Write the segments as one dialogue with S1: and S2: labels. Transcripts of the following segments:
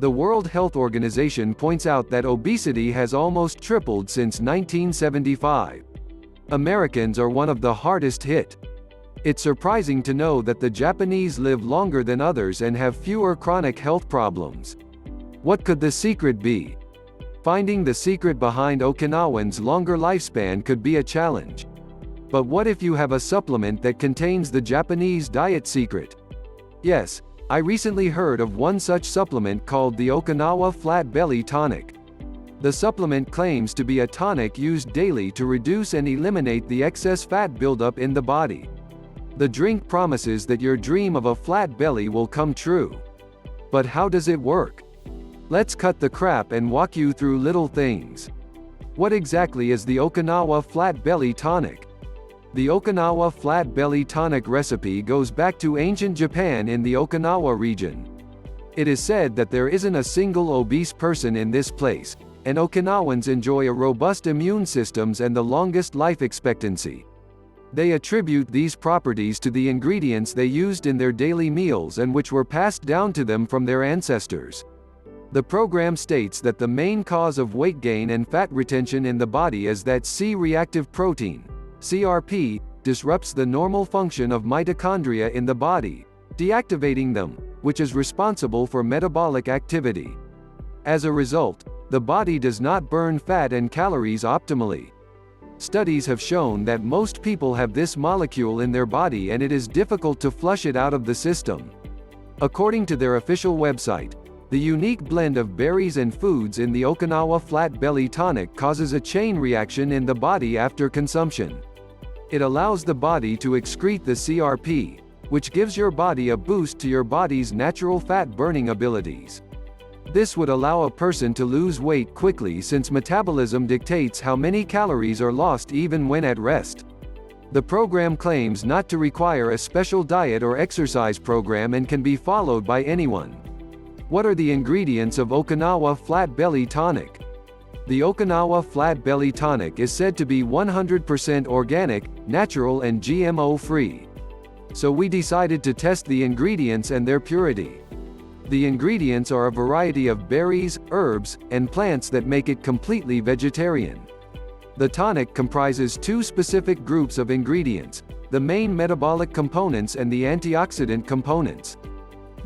S1: The World Health Organization points out that obesity has almost tripled since 1975. Americans are one of the hardest hit. It's surprising to know that the Japanese live longer than others and have fewer chronic health problems. What could the secret be? Finding the secret behind Okinawans' longer lifespan could be a challenge. But what if you have a supplement that contains the Japanese diet secret? Yes, I recently heard of one such supplement called the Okinawa Flat Belly Tonic. The supplement claims to be a tonic used daily to reduce and eliminate the excess fat buildup in the body. The drink promises that your dream of a flat belly will come true. But how does it work? Let's cut the crap and walk you through little things. What exactly is the Okinawa Flat Belly Tonic? The Okinawa Flat Belly Tonic recipe goes back to ancient Japan in the Okinawa region. It is said that there isn't a single obese person in this place, and Okinawans enjoy a robust immune systems and the longest life expectancy. They attribute these properties to the ingredients they used in their daily meals and which were passed down to them from their ancestors. The program states that the main cause of weight gain and fat retention in the body is that C-reactive protein, CRP, disrupts the normal function of mitochondria in the body, deactivating them, which is responsible for metabolic activity. As a result, the body does not burn fat and calories optimally. Studies have shown that most people have this molecule in their body and it is difficult to flush it out of the system. According to their official website, the unique blend of berries and foods in the Okinawa Flat Belly Tonic causes a chain reaction in the body after consumption. It allows the body to excrete the CRP, which gives your body a boost to your body's natural fat-burning abilities. This would allow a person to lose weight quickly since metabolism dictates how many calories are lost even when at rest. The program claims not to require a special diet or exercise program and can be followed by anyone. What are the ingredients of Okinawa Flat Belly Tonic? The Okinawa Flat Belly Tonic is said to be 100% organic, natural and GMO-free. So we decided to test the ingredients and their purity. The ingredients are a variety of berries, herbs, and plants that make it completely vegetarian. The tonic comprises two specific groups of ingredients, the main metabolic components and the antioxidant components.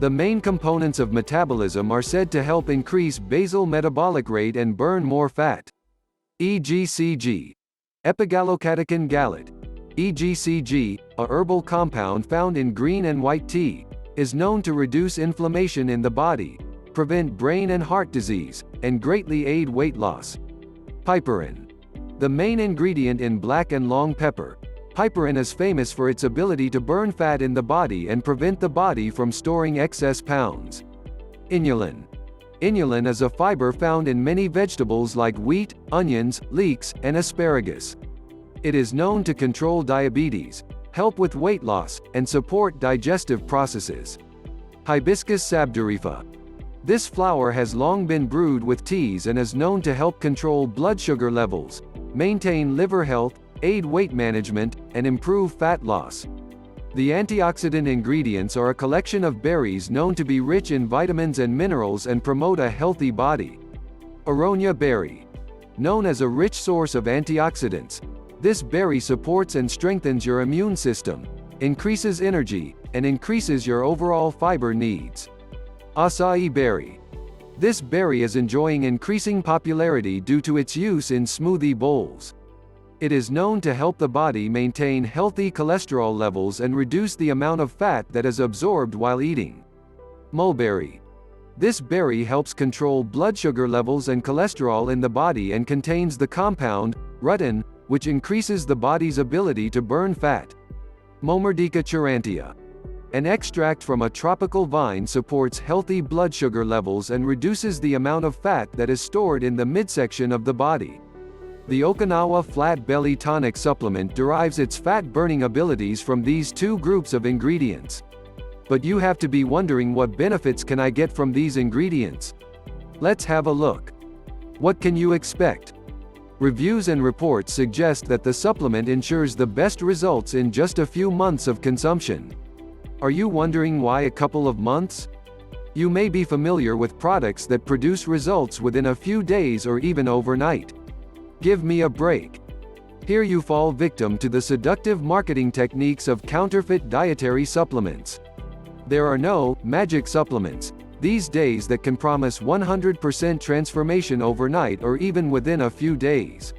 S1: The main components of metabolism are said to help increase basal metabolic rate and burn more fat. EGCG, epigallocatechin gallate. EGCG, a herbal compound found in green and white tea, is known to reduce inflammation in the body, prevent brain and heart disease, and greatly aid weight loss. Piperine. The main ingredient in black and long pepper, piperine is famous for its ability to burn fat in the body and prevent the body from storing excess pounds. Inulin. Inulin is a fiber found in many vegetables like wheat, onions, leeks, and asparagus. It is known to control diabetes, help with weight loss, and support digestive processes. Hibiscus sabdurifa. This flower has long been brewed with teas and is known to help control blood sugar levels, maintain liver health, aid weight management, and improve fat loss. The antioxidant ingredients are a collection of berries known to be rich in vitamins and minerals and promote a healthy body. Aronia berry. Known as a rich source of antioxidants, this berry supports and strengthens your immune system, increases energy, and increases your overall fiber needs. Acai berry. This berry is enjoying increasing popularity due to its use in smoothie bowls. It is known to help the body maintain healthy cholesterol levels and reduce the amount of fat that is absorbed while eating. Mulberry. This berry helps control blood sugar levels and cholesterol in the body and contains the compound, rutin, which increases the body's ability to burn fat. Momordica charantia. An extract from a tropical vine supports healthy blood sugar levels and reduces the amount of fat that is stored in the midsection of the body. The Okinawa Flat Belly Tonic supplement derives its fat-burning abilities from these two groups of ingredients. But you have to be wondering, what benefits can I get from these ingredients? Let's have a look. What can you expect? Reviews and reports suggest that the supplement ensures the best results in just a few months of consumption. Are you wondering why a couple of months? You may be familiar with products that produce results within a few days or even overnight. Give me a break. Here you fall victim to the seductive marketing techniques of counterfeit dietary supplements. There are no magic supplements these days that can promise 100% transformation overnight or even within a few days.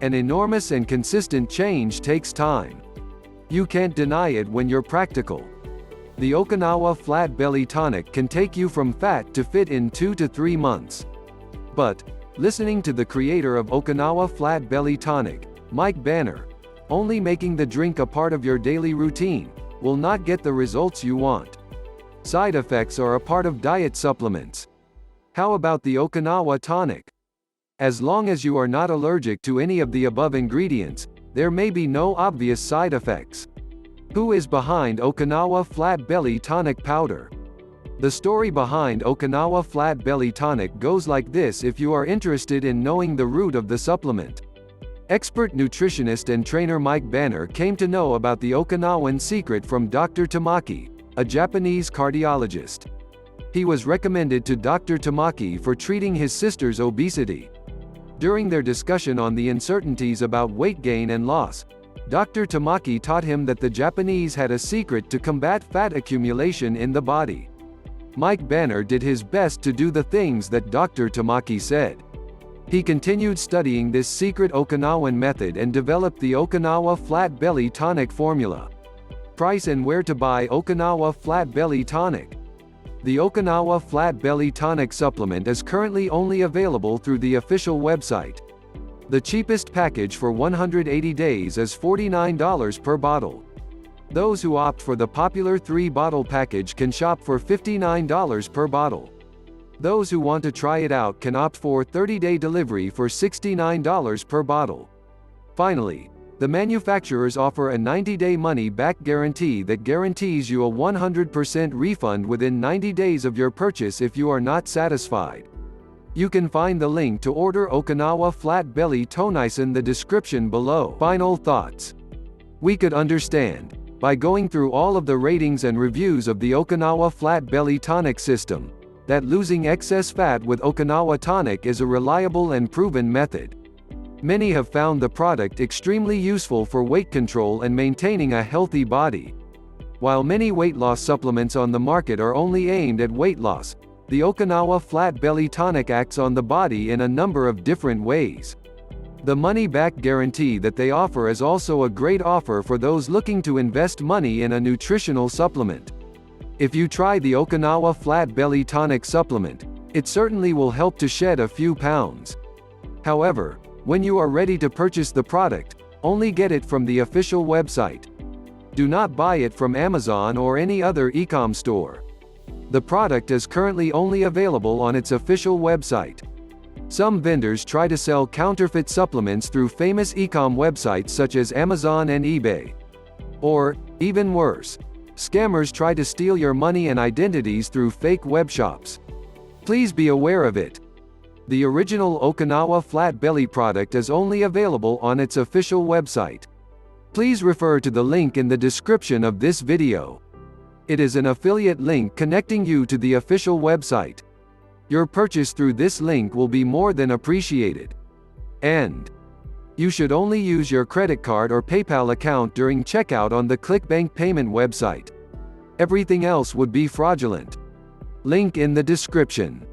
S1: An enormous and consistent change takes time. You can't deny it when you're practical. The Okinawa Flat Belly Tonic can take you from fat to fit in 2 to 3 months. But, listening to the creator of Okinawa Flat Belly Tonic, Mike Banner, only making the drink a part of your daily routine will not get the results you want. Side effects are a part of diet supplements. How about the Okinawa Tonic? As long as you are not allergic to any of the above ingredients, there may be no obvious side effects. Who is behind Okinawa Flat Belly Tonic Powder? The story behind Okinawa Flat Belly Tonic goes like this if you are interested in knowing the root of the supplement. Expert nutritionist and trainer Mike Banner came to know about the Okinawan secret from Dr. Tamaki, a Japanese cardiologist. He was recommended to Dr. Tamaki for treating his sister's obesity. During their discussion on the uncertainties about weight gain and loss, Dr. Tamaki taught him that the Japanese had a secret to combat fat accumulation in the body. Mike Banner did his best to do the things that Dr. Tamaki said. He continued studying this secret Okinawan method and developed the Okinawa Flat Belly Tonic formula. Price and where to buy Okinawa Flat Belly Tonic. The Okinawa Flat Belly Tonic supplement is currently only available through the official website. The cheapest package for 180 days is $49 per bottle. Those who opt for the popular 3-bottle package can shop for $59 per bottle. Those who want to try it out can opt for 30-day delivery for $69 per bottle. Finally, the manufacturers offer a 90-day money-back guarantee that guarantees you a 100% refund within 90 days of your purchase if you are not satisfied. You can find the link to order Okinawa Flat Belly Tonic in the description below. Final thoughts. We could understand, by going through all of the ratings and reviews of the Okinawa Flat Belly Tonic system, that losing excess fat with Okinawa Tonic is a reliable and proven method. Many have found the product extremely useful for weight control and maintaining a healthy body. While many weight loss supplements on the market are only aimed at weight loss, the Okinawa Flat Belly Tonic acts on the body in a number of different ways. The money-back guarantee that they offer is also a great offer for those looking to invest money in a nutritional supplement. If you try the Okinawa Flat Belly Tonic supplement, it certainly will help to shed a few pounds. However, when you are ready to purchase the product, only get it from the official website. Do not buy it from Amazon or any other eCom store. The product is currently only available on its official website. Some vendors try to sell counterfeit supplements through famous eCom websites such as Amazon and eBay. Or, even worse, scammers try to steal your money and identities through fake web shops. Please be aware of it. The original Okinawa Flat Belly product is only available on its official website. Please refer to the link in the description of this video. It is an affiliate link connecting you to the official website. Your purchase through this link will be more than appreciated. And you should only use your credit card or PayPal account during checkout on the ClickBank payment website. Everything else would be fraudulent. Link in the description.